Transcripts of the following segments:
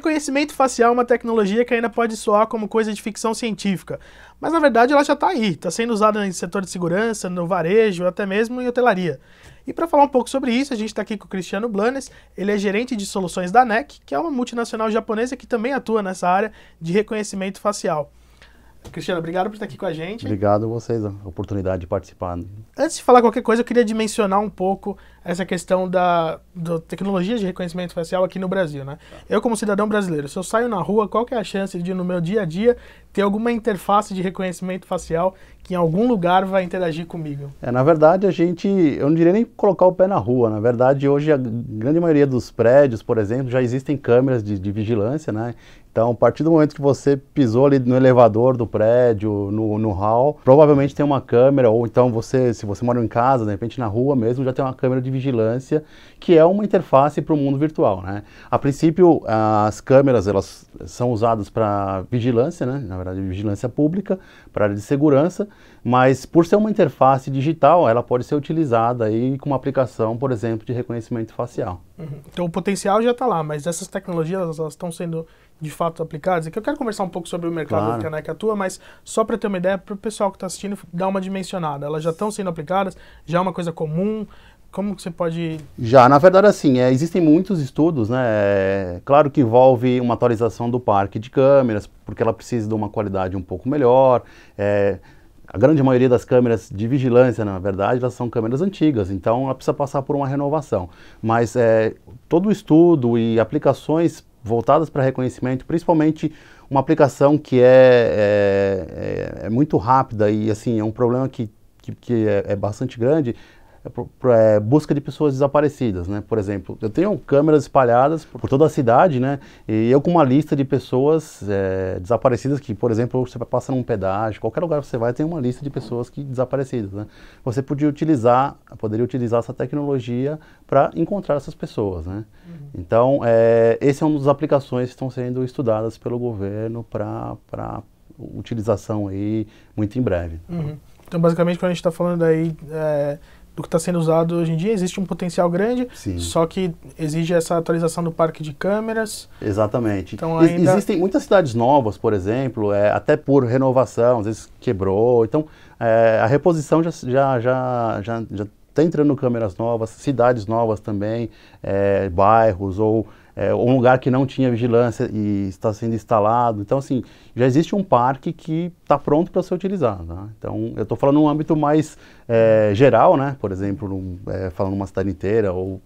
reconhecimento facial é uma tecnologia que ainda pode soar como coisa de ficção científica, mas na verdade ela já está aí, está sendo usada em setor de segurança, no varejo, até mesmo em hotelaria. E para falar um pouco sobre isso, a gente está aqui com o Cristiano Blanes, ele é gerente de soluções da NEC, que é uma multinacional japonesa que também atua nessa área de reconhecimento facial. Cristiano, obrigado por estar aqui com a gente. Obrigado a vocês, a oportunidade de participar. Antes de falar qualquer coisa, eu queria dimensionar um pouco essa questão da tecnologia de reconhecimento facial aqui no Brasil, né? Eu, como cidadão brasileiro, se eu saio na rua, qual que é a chance de, no meu dia a dia, ter alguma interface de reconhecimento facial que em algum lugar vai interagir comigo? Na verdade, eu não diria nem colocar o pé na rua. Na verdade, hoje a grande maioria dos prédios, por exemplo, já existem câmeras de vigilância, né? Então, a partir do momento que você pisou ali no elevador do prédio, no hall, provavelmente tem uma câmera, ou então se você mora em casa, de repente na rua mesmo, já tem uma câmera de vigilância, que é uma interface para o mundo virtual, né? A princípio, as câmeras, elas são usadas para vigilância, né? Na verdade, vigilância pública, para área de segurança, mas por ser uma interface digital, ela pode ser utilizada aí com uma aplicação, por exemplo, de reconhecimento facial. Uhum. Então, o potencial já está lá, mas essas tecnologias, elas estão sendo de fato aplicadas. Aqui eu quero conversar um pouco sobre o mercado que a NEC atua, mas só para ter uma ideia, para o pessoal que está assistindo dar uma dimensionada. Elas já estão sendo aplicadas? Já é uma coisa comum? Como que você pode... Já, na verdade, assim, existem muitos estudos, né? Claro que envolve uma atualização do parque de câmeras, porque ela precisa de uma qualidade um pouco melhor. A grande maioria das câmeras de vigilância, na verdade, elas são câmeras antigas, então ela precisa passar por uma renovação. Mas todo o estudo e aplicações voltadas para reconhecimento, principalmente uma aplicação que é muito rápida e assim, é um problema que é bastante grande, busca de pessoas desaparecidas, né? Por exemplo, eu tenho câmeras espalhadas por toda a cidade, né? E eu com uma lista de pessoas desaparecidas que, por exemplo, você passa num pedágio, qualquer lugar que você vai, tem uma lista de pessoas desaparecidas, né? Você poderia utilizar essa tecnologia para encontrar essas pessoas, né? Uhum. Então, esse é uma das aplicações que estão sendo estudadas pelo governo para utilização aí muito em breve. Uhum. Então, basicamente, quando a gente está falando aí do que está sendo usado hoje em dia, existe um potencial grande, sim, só que exige essa atualização do parque de câmeras. Exatamente. Então, ainda... Existem muitas cidades novas, por exemplo, até por renovação, às vezes quebrou, então a reposição já está entrando câmeras novas, cidades novas também, bairros ou um lugar que não tinha vigilância e está sendo instalado. Então, assim, já existe um parque que está pronto para ser utilizado, né? Então, eu estou falando num âmbito mais geral, né? Por exemplo, falando numa cidade inteira ou,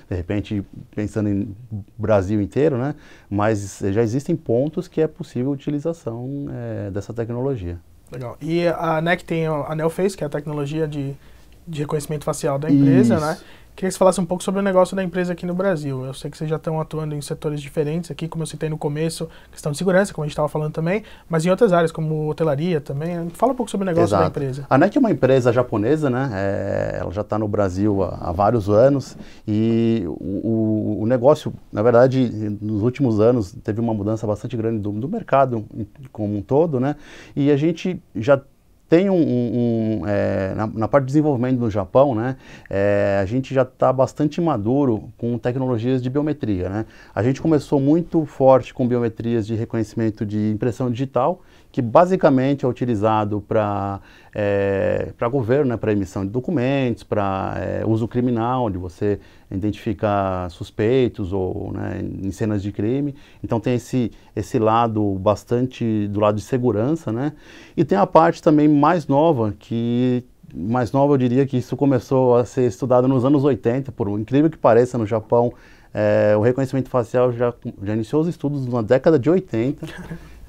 de repente, pensando em Brasil inteiro, né? Mas já existem pontos que é possível a utilização dessa tecnologia. Legal. E a NEC tem a NeoFace, que é a tecnologia de reconhecimento facial da empresa, Isso. né? Queria que você falasse um pouco sobre o negócio da empresa aqui no Brasil. Eu sei que vocês já estão atuando em setores diferentes aqui, como eu citei no começo, questão de segurança, como a gente estava falando também, mas em outras áreas, como hotelaria também. Fala um pouco sobre o negócio Exato. da empresa. A NEC é uma empresa japonesa, né? Ela já está no Brasil há vários anos e o negócio, na verdade, nos últimos anos teve uma mudança bastante grande do mercado como um todo, né? E a gente já tem na parte de desenvolvimento no Japão, né, a gente já está bastante maduro com tecnologias de biometria, né? A gente começou muito forte com biometrias de reconhecimento de impressão digital, que basicamente é utilizado para governo, né, para emissão de documentos, para uso criminal, de você identificar suspeitos ou, né, em cenas de crime. Então tem esse lado bastante do lado de segurança, né? E tem a parte também mais nova, eu diria que isso começou a ser estudado nos anos 80, por incrível que pareça, no Japão, o reconhecimento facial já iniciou os estudos na década de 80.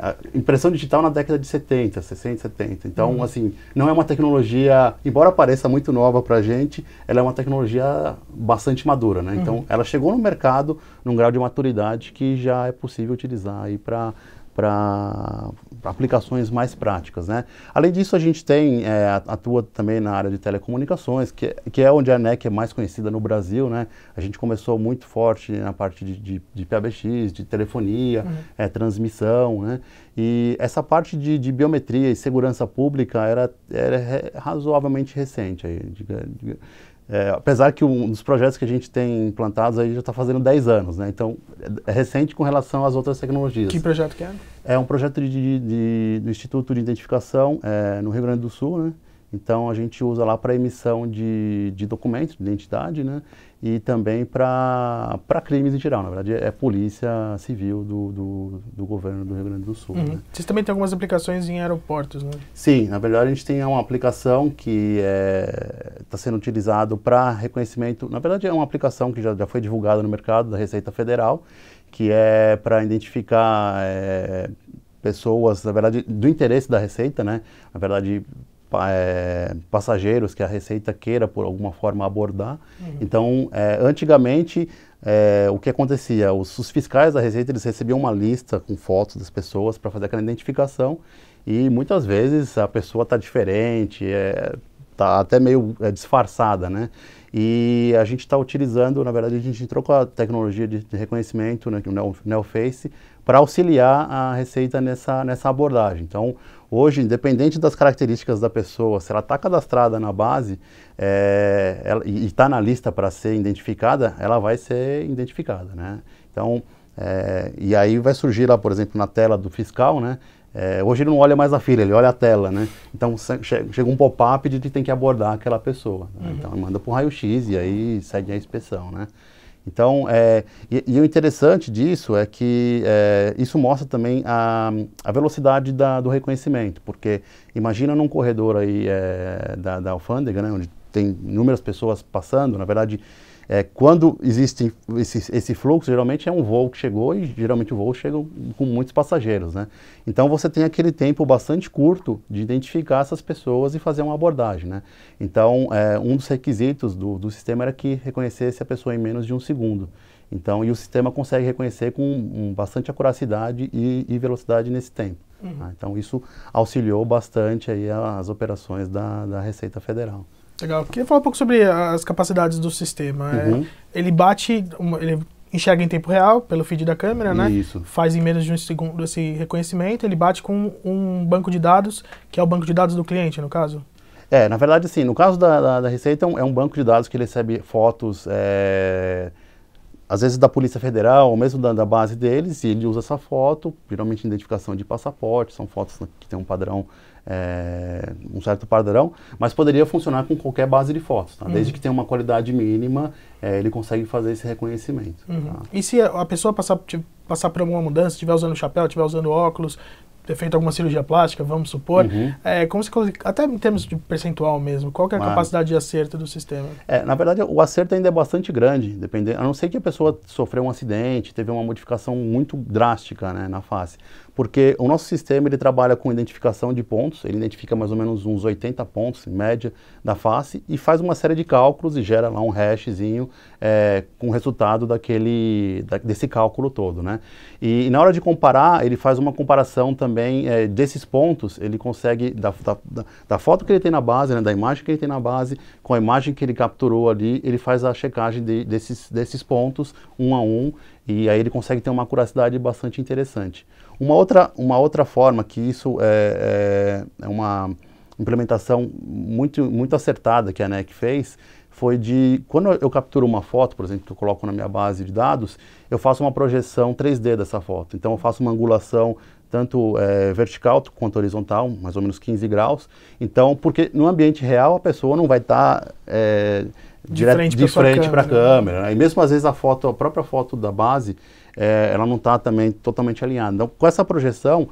A impressão digital na década de 70, 60, 70. Então, assim, não é uma tecnologia, embora pareça muito nova para a gente, ela é uma tecnologia bastante madura, né? Então, ela chegou no mercado num grau de maturidade que já é possível utilizar aí para aplicações mais práticas, né? Além disso, a gente atua também na área de telecomunicações, que é onde a NEC é mais conhecida no Brasil, né? A gente começou muito forte na parte de PBX, de telefonia, transmissão, né? E essa parte de biometria e segurança pública era razoavelmente recente. Aí, apesar que um dos projetos que a gente tem implantados aí já está fazendo 10 anos, né? Então, é recente com relação às outras tecnologias. Que projeto que é? É um projeto do Instituto de Identificação no Rio Grande do Sul, né? Então, a gente usa lá para emissão de documentos de identidade, né? E também para crimes em geral. Na verdade, é Polícia Civil do governo do Rio Grande do Sul. Né? Vocês também têm algumas aplicações em aeroportos, né? Sim, na verdade, a gente tem uma aplicação que está sendo utilizado para reconhecimento. Na verdade, é uma aplicação que já foi divulgada no mercado da Receita Federal, que é para identificar pessoas, na verdade, do interesse da Receita, né? Na verdade, passageiros que a Receita queira, por alguma forma, abordar. Então, antigamente, o que acontecia? Os fiscais da Receita, eles recebiam uma lista com fotos das pessoas para fazer aquela identificação e, muitas vezes, a pessoa está diferente, está até meio disfarçada, né? E a gente está utilizando, na verdade, a gente entrou com a tecnologia de reconhecimento, né, o NeoFace, para auxiliar a Receita nessa abordagem. Então, hoje, independente das características da pessoa, se ela está cadastrada na base e está na lista para ser identificada, ela vai ser identificada, né? Então, e aí vai surgir lá, por exemplo, na tela do fiscal, né? Hoje ele não olha mais a fila, ele olha a tela, né? Então chega um pop-up de que tem que abordar aquela pessoa. Né? Então manda para o raio-x e aí segue a inspeção, né? Então, e o interessante disso é que isso mostra também a velocidade do reconhecimento, porque imagina num corredor aí da alfândega, né, onde tem inúmeras pessoas passando, na verdade, quando existe esse fluxo, geralmente é um voo que chegou e geralmente o voo chega com muitos passageiros, né? Então você tem aquele tempo bastante curto de identificar essas pessoas e fazer uma abordagem, né? Então, um dos requisitos do sistema era que reconhecesse a pessoa em menos de 1 segundo. Então, e o sistema consegue reconhecer com bastante acuracidade e velocidade nesse tempo. Tá? Então, isso auxiliou bastante aí as operações da Receita Federal. Legal. Queria falar um pouco sobre as capacidades do sistema. Ele bate, ele enxerga em tempo real, pelo feed da câmera, né? Isso. Faz em menos de 1 segundo esse reconhecimento, ele bate com um banco de dados, que é o banco de dados do cliente, no caso? Na verdade, assim, no caso da Receita, é um banco de dados que ele recebe fotos, às vezes da Polícia Federal, ou mesmo da base deles, e ele usa essa foto, geralmente identificação de passaporte, são fotos que tem um padrão, um certo padrão, mas poderia funcionar com qualquer base de fotos, tá? Desde que tenha uma qualidade mínima, ele consegue fazer esse reconhecimento. Tá? E se a pessoa passar por alguma mudança, estiver usando chapéu, estiver usando óculos, ter feito alguma cirurgia plástica, vamos supor, como se, até em termos de percentual mesmo, qual que é a capacidade de acerto do sistema? Na verdade, o acerto ainda é bastante grande, a não ser que a pessoa sofreu um acidente, teve uma modificação muito drástica, né, na face. Porque o nosso sistema, ele trabalha com identificação de pontos, ele identifica mais ou menos uns 80 pontos, em média, da face, e faz uma série de cálculos e gera lá um hashzinho com o resultado desse cálculo todo, né? E na hora de comparar, ele faz uma comparação também desses pontos, ele consegue, da foto que ele tem na base, né, da imagem que ele tem na base, com a imagem que ele capturou ali, ele faz a checagem desses pontos, um a um, e aí ele consegue ter uma acuracidade bastante interessante. Uma outra forma que isso é uma implementação muito acertada que a ANEC fez, foi quando eu capturo uma foto, por exemplo, que eu coloco na minha base de dados, eu faço uma projeção 3D dessa foto. Então eu faço uma angulação tanto vertical quanto horizontal, mais ou menos 15 graus. Então, porque no ambiente real a pessoa não vai estar de frente para a câmera, né? E mesmo às vezes a própria foto da base, ela não está também totalmente alinhada. Então, com essa projeção,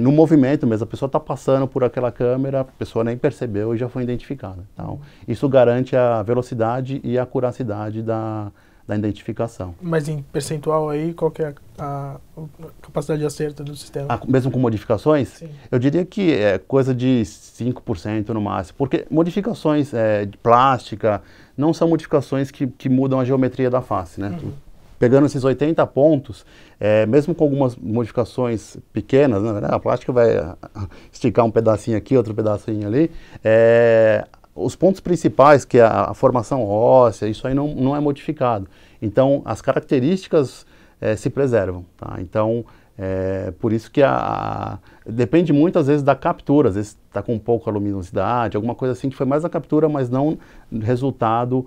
no movimento mesmo, a pessoa está passando por aquela câmera, a pessoa nem percebeu e já foi identificada. Então, isso garante a velocidade e a acuracidade da identificação. Mas em percentual aí, qual que é a capacidade de acerto do sistema? Mesmo com modificações? Sim. Eu diria que é coisa de 5% no máximo, porque modificações de plástica não são modificações que mudam a geometria da face, né? Pegando esses 80 pontos, mesmo com algumas modificações pequenas, né, a plástica vai esticar um pedacinho aqui, outro pedacinho ali, os pontos principais, que é a formação óssea, isso aí não é modificado. Então, as características se preservam. Tá? Então, Por isso que depende muito, às vezes, da captura. Às vezes está com pouca luminosidade, alguma coisa assim, que foi mais a captura, mas não resultado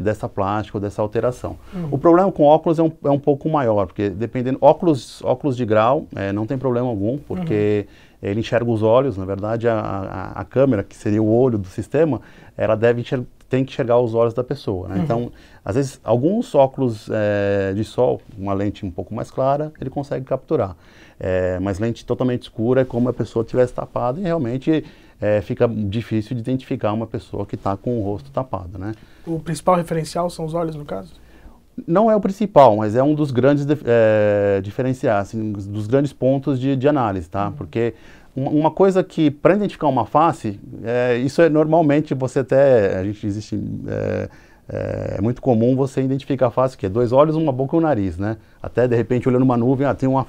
dessa plástica ou dessa alteração. O problema com óculos é um pouco maior, porque dependendo... Óculos de grau não tem problema algum, porque ele enxerga os olhos. Na verdade, a câmera, que seria o olho do sistema, ela tem que enxergar os olhos da pessoa, né? Então, às vezes, alguns óculos de sol, uma lente um pouco mais clara, ele consegue capturar. Mas lente totalmente escura é como a pessoa tivesse tapada, e realmente fica difícil de identificar uma pessoa que está com o rosto tapado, né? O principal referencial são os olhos, no caso? Não é o principal, mas é um dos grandes diferenciais, assim, dos grandes pontos de análise, tá? Porque uma coisa que, para identificar uma face, isso normalmente você até, é muito comum você identificar a face, que é 2 olhos, uma boca e um nariz, né? Até, de repente, olhando uma nuvem, tem uma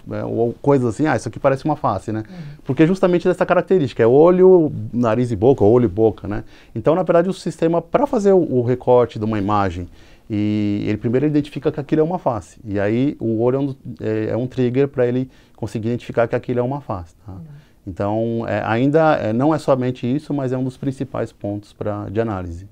coisa assim, isso aqui parece uma face, né? Porque justamente dessa característica, é olho, nariz e boca, olho e boca, né? Então, na verdade, o sistema, para fazer o recorte de uma imagem, ele primeiro identifica que aquilo é uma face. E aí, o olho é um trigger para ele conseguir identificar que aquilo é uma face, tá? Então, ainda não é somente isso, mas é um dos principais pontos de análise,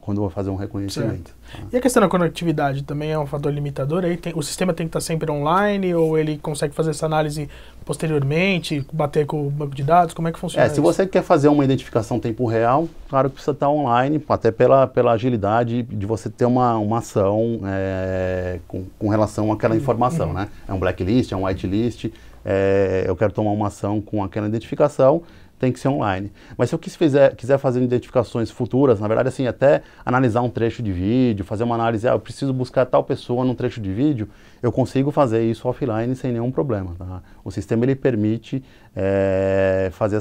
quando eu vou fazer um reconhecimento. Tá? E a questão da conectividade também é um fator limitador? Aí o sistema tem que estar sempre online, ou ele consegue fazer essa análise posteriormente, bater com o banco de dados? Como é que funciona isso? Se você quer fazer uma identificação em tempo real, claro que precisa estar online, até pela agilidade de você ter uma ação com relação àquela informação, né? É um blacklist, é um whitelist, eu quero tomar uma ação com aquela identificação, tem que ser online. Mas se eu quiser fazer identificações futuras, na verdade, assim, até analisar um trecho de vídeo, fazer uma análise, eu preciso buscar tal pessoa num trecho de vídeo, eu consigo fazer isso offline sem nenhum problema, tá? O sistema, ele permite fazer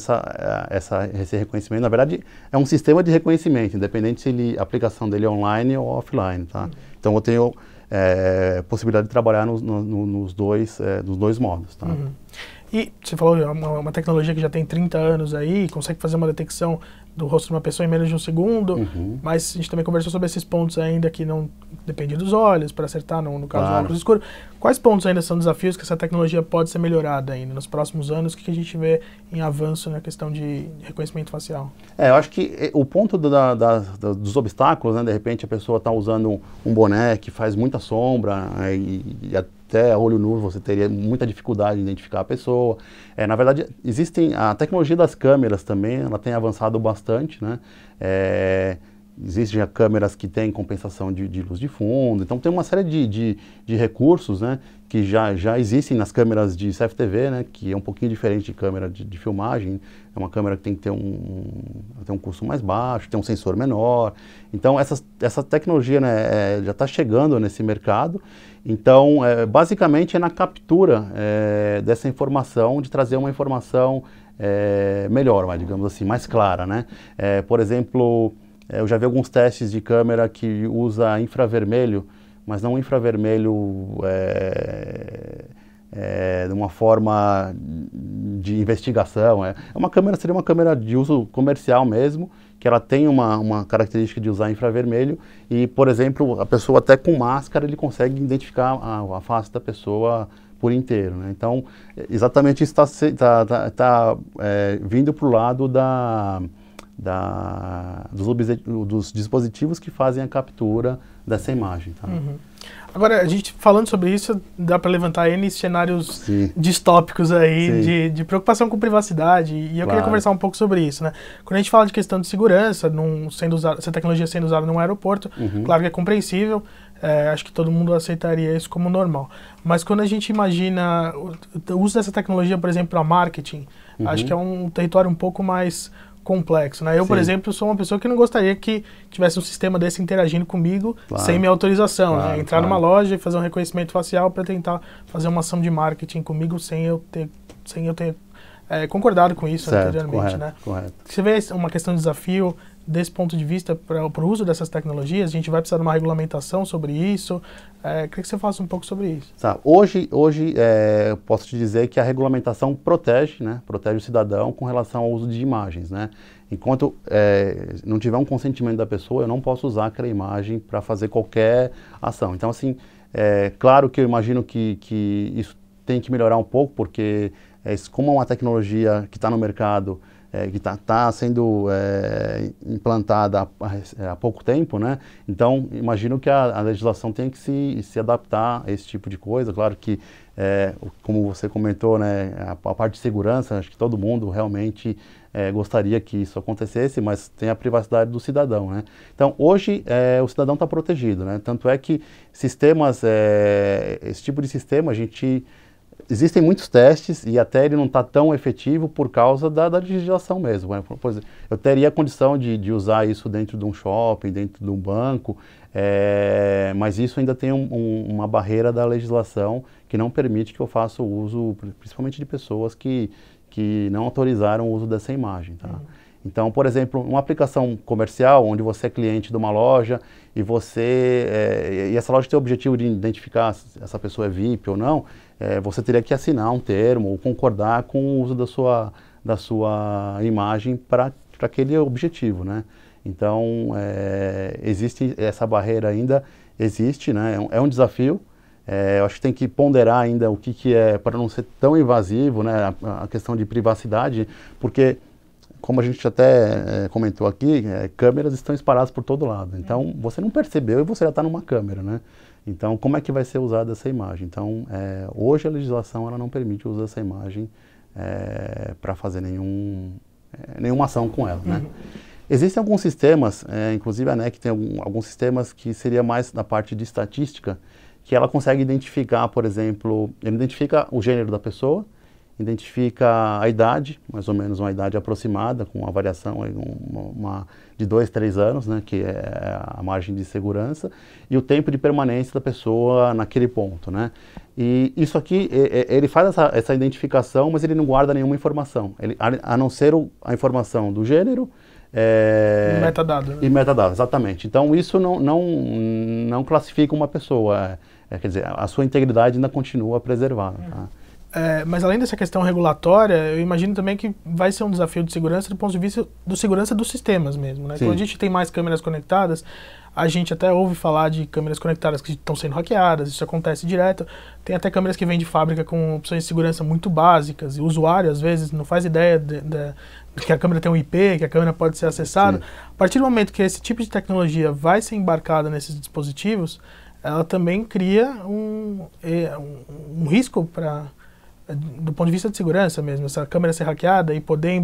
esse reconhecimento. Na verdade, é um sistema de reconhecimento, independente se a aplicação dele é online ou offline, tá? Então, eu tenho possibilidade de trabalhar nos dois modos, tá? E você falou, é uma tecnologia que já tem 30 anos aí, consegue fazer uma detecção do rosto de uma pessoa em menos de um segundo, mas a gente também conversou sobre esses pontos ainda que não dependem dos olhos, para acertar, no caso do óculos escuro. Quais pontos ainda são desafios que essa tecnologia pode ser melhorada ainda nos próximos anos? O que a gente vê em avanço na questão de reconhecimento facial? Eu acho que o ponto dos obstáculos, né, de repente a pessoa está usando um boné que faz muita sombra, e até olho nu você teria muita dificuldade em identificar a pessoa. Na verdade, a tecnologia das câmeras também, ela tem avançado bastante, né? Existem câmeras que têm compensação de luz de fundo, então tem uma série de recursos, né, que já existem nas câmeras de CFTV, né, que é um pouquinho diferente de câmera de filmagem. É uma câmera que tem que ter um custo mais baixo, tem um sensor menor. Então essa tecnologia, né, já está chegando nesse mercado. Então, basicamente é na captura dessa informação, de trazer uma informação melhor, digamos assim, mais clara, né? Por exemplo, eu já vi alguns testes de câmera que usa infravermelho, mas não infravermelho de uma forma de investigação. Seria uma câmera de uso comercial mesmo, que ela tem uma característica de usar infravermelho e, por exemplo, a pessoa até com máscara, ele consegue identificar a face da pessoa por inteiro, né? Então, exatamente isso está vindo para o lado dos dispositivos que fazem a captura dessa imagem, tá? Agora, a gente falando sobre isso, dá para levantar N cenários distópicos aí, de preocupação com privacidade, e eu queria conversar um pouco sobre isso, né? Quando a gente fala de questão de segurança, essa tecnologia sendo usada num aeroporto, claro que é compreensível, acho que todo mundo aceitaria isso como normal. Mas quando a gente imagina o uso dessa tecnologia, por exemplo, para marketing, acho que é um território um pouco mais complexo, né? Eu, por exemplo, sou uma pessoa que não gostaria que tivesse um sistema desse interagindo comigo sem minha autorização, né? Entrar numa loja e fazer um reconhecimento facial para tentar fazer uma ação de marketing comigo sem eu ter concordado com isso anteriormente, né? Correto. Você vê uma questão de desafio desse ponto de vista para o uso dessas tecnologias? A gente vai precisar de uma regulamentação sobre isso? Queria que você falasse um pouco sobre isso. Hoje eu posso te dizer que a regulamentação protege, né? Protege o cidadão com relação ao uso de imagens, né? Enquanto não tiver um consentimento da pessoa, eu não posso usar aquela imagem para fazer qualquer ação. Então, assim, claro que eu imagino que isso tem que melhorar um pouco, porque como é uma tecnologia que está no mercado, que está sendo implantada há pouco tempo, né? Então, imagino que a legislação tem que se adaptar a esse tipo de coisa. Claro que, como você comentou, né, a parte de segurança, acho que todo mundo realmente gostaria que isso acontecesse, mas tem a privacidade do cidadão, né? Então, hoje, o cidadão está protegido, né? Tanto é que sistemas, esse tipo de sistema, existem muitos testes e até ele não está tão efetivo por causa da legislação mesmo, né? Por exemplo, eu teria a condição de usar isso dentro de um shopping, dentro de um banco, mas isso ainda tem uma barreira da legislação que não permite que eu faça o uso, principalmente de pessoas que não autorizaram o uso dessa imagem, tá? Então, por exemplo, uma aplicação comercial onde você é cliente de uma loja e e essa loja tem o objetivo de identificar se essa pessoa é VIP ou não, você teria que assinar um termo ou concordar com o uso da sua imagem para aquele objetivo, né? Então, existe essa barreira ainda, existe, né? É um desafio. Eu acho que tem que ponderar ainda o que é, para não ser tão invasivo, né? A questão de privacidade, porque como a gente até comentou aqui, câmeras estão espalhadas por todo lado. Então, você não percebeu e você já está numa câmera, né? Então, como é que vai ser usada essa imagem? Então, hoje a legislação ela não permite o uso dessa imagem para fazer nenhuma ação com ela, né? Existem alguns sistemas, inclusive a ANEC tem alguns sistemas que seria mais da parte de estatística, que ela consegue identificar, por exemplo, ele identifica o gênero da pessoa, identifica a idade, mais ou menos uma idade aproximada, com uma variação de 2, 3 anos, né, que é a margem de segurança, e o tempo de permanência da pessoa naquele ponto, né. E isso aqui, ele faz essa identificação, mas ele não guarda nenhuma informação, a não ser a informação do gênero, metadado, né? E metadado, exatamente. Então isso não classifica uma pessoa, quer dizer, a sua integridade ainda continua preservada, tá? Mas além dessa questão regulatória, eu imagino também que vai ser um desafio de segurança do ponto de vista da segurança dos sistemas mesmo, né? Quando a gente tem mais câmeras conectadas, a gente até ouve falar de câmeras conectadas que estão sendo hackeadas, isso acontece direto. Tem até câmeras que vêm de fábrica com opções de segurança muito básicas, e o usuário às vezes não faz ideia de que a câmera tem um IP, que a câmera pode ser acessada. Sim. A partir do momento que esse tipo de tecnologia vai ser embarcada nesses dispositivos, ela também cria um risco do ponto de vista de segurança mesmo, essa câmera ser hackeada e poder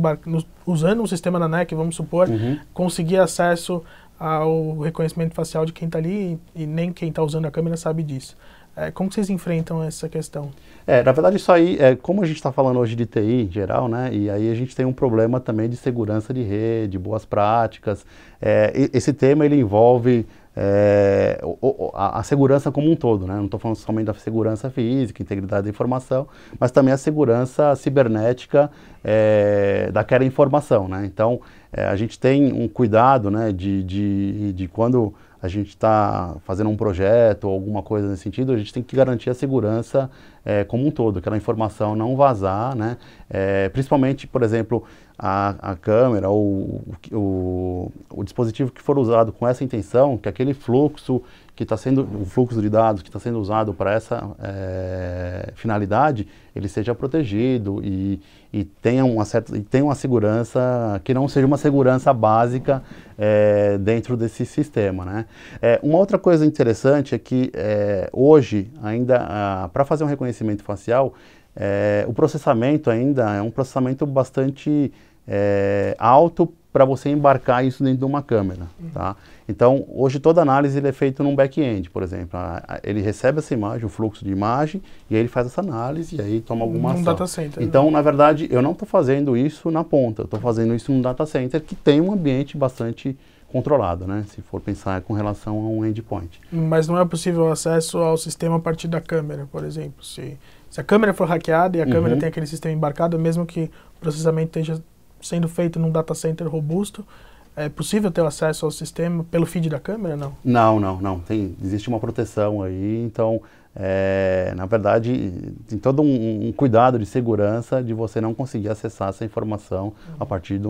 usando um sistema da ANEC, vamos supor, conseguir acesso ao reconhecimento facial de quem está ali e nem quem está usando a câmera sabe disso. Como vocês enfrentam essa questão? Na verdade isso aí, como a gente está falando hoje de TI em geral, né, e aí a gente tem um problema também de segurança de rede, boas práticas. Esse tema ele envolve a segurança como um todo, né? Não estou falando somente da segurança física, integridade da informação, mas também a segurança cibernética daquela informação, né? Então, a gente tem um cuidado, né, de quando a gente está fazendo um projeto ou alguma coisa nesse sentido, a gente tem que garantir a segurança como um todo, aquela informação não vazar, né? Principalmente, por exemplo, a câmera ou o dispositivo que for usado com essa intenção, que aquele fluxo o fluxo de dados que está sendo usado para essa finalidade, ele seja protegido e tenha uma segurança que não seja uma segurança básica dentro desse sistema, né? Uma outra coisa interessante é que hoje ainda para fazer um reconhecimento facial o processamento ainda é um processamento bastante alto para você embarcar isso dentro de uma câmera, tá? Então, hoje toda análise ele é feita num back-end, por exemplo. Ele recebe essa imagem, o fluxo de imagem, e aí ele faz essa análise e aí toma alguma ação. Data center, então, na verdade, eu não estou fazendo isso na ponta, eu estou fazendo isso num data center que tem um ambiente bastante controlado, né? Se for pensar com relação a um endpoint. Mas não é possível acesso ao sistema a partir da câmera, por exemplo. Se a câmera for hackeada e a câmera tem aquele sistema embarcado, mesmo que o processamento esteja sendo feito num data center robusto, é possível ter acesso ao sistema pelo feed da câmera, não? Não. Existe uma proteção aí, então, na verdade, tem todo um cuidado de segurança de você não conseguir acessar essa informação a partir de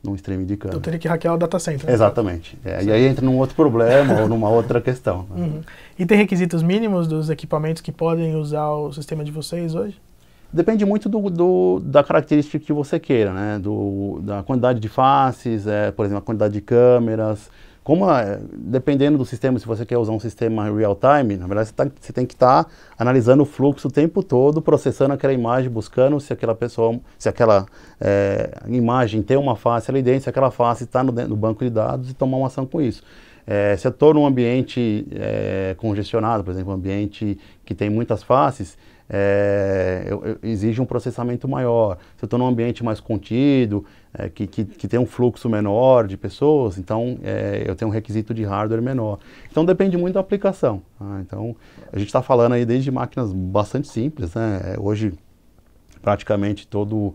num streaming de câmera. Eu teria que hackear o data center. Né? Exatamente. E aí entra num outro problema ou numa outra questão. Né? Uhum. E tem requisitos mínimos dos equipamentos que podem usar o sistema de vocês hoje? Depende muito da característica que você queira, né? Da quantidade de faces, por exemplo, a quantidade de câmeras. Dependendo do sistema, se você quer usar um sistema real-time, na verdade você tem que estar analisando o fluxo o tempo todo, processando aquela imagem, buscando se aquela imagem tem uma face ali dentro, se aquela face está no banco de dados e tomar uma ação com isso. Se eu estou num ambiente congestionado, por exemplo, um ambiente que tem muitas faces, exige um processamento maior. Se eu estou num ambiente mais contido, que tem um fluxo menor de pessoas, então eu tenho um requisito de hardware menor. Então depende muito da aplicação. Então a gente está falando aí desde máquinas bastante simples, né? Hoje praticamente todo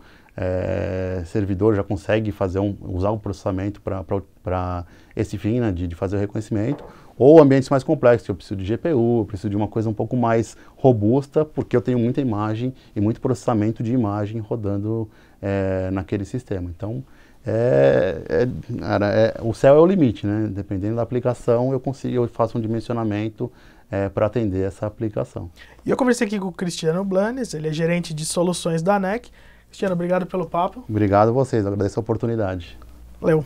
servidor já consegue usar o processamento para esse fim, né, de fazer o reconhecimento, ou ambientes mais complexos, eu preciso de GPU, eu preciso de uma coisa um pouco mais robusta, porque eu tenho muita imagem e muito processamento de imagem rodando naquele sistema. Então, o céu é o limite, né? Dependendo da aplicação, eu faço um dimensionamento para atender essa aplicação. E eu conversei aqui com o Cristiano Blanes, ele é gerente de soluções da ANEC. Cristiano, obrigado pelo papo. Obrigado a vocês, agradeço a oportunidade. Valeu.